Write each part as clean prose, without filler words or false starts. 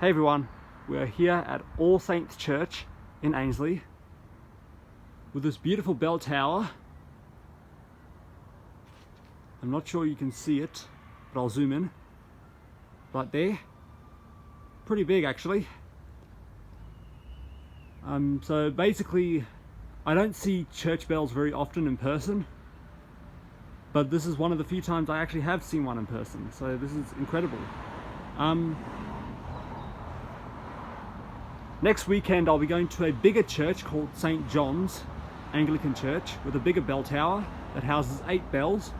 Hey everyone, we're here at All Saints Church in Ainslie with this beautiful bell tower. I'm not sure you can see it, but I'll zoom in. Right there, pretty big actually. So basically, I don't see church bells very often in person, but this is one of the few times I actually have seen one in person, so this is incredible. Next weekend I'll be going to a bigger church called St. John's Anglican Church with a bigger bell tower that houses 8 bells,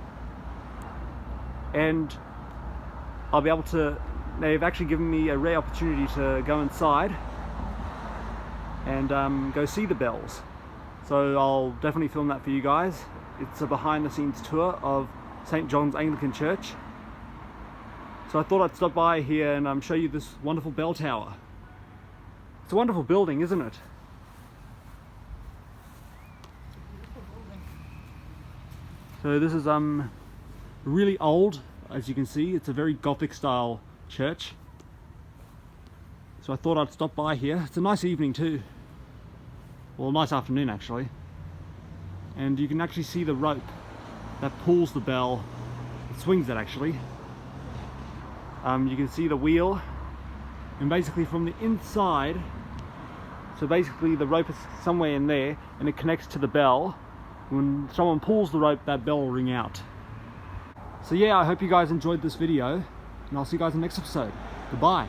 and I'll be able to, they've actually given me a rare opportunity to go inside and go see the bells. So I'll definitely film that for you guys. It's a behind the scenes tour of St. John's Anglican Church. So I thought I'd stop by here and show you this wonderful bell tower. It's a wonderful building, isn't it? So this is really old, as you can see. It's a very Gothic style church. So I thought I'd stop by here. It's a nice evening too. Well, a nice afternoon actually. And you can actually see the rope that pulls the bell. It swings it actually. You can see the wheel, and basically from the inside, so basically the rope is somewhere in there and it connects to the bell. When someone pulls the rope, that bell will ring out. So yeah, I hope you guys enjoyed this video, and I'll see you guys in the next episode. Goodbye.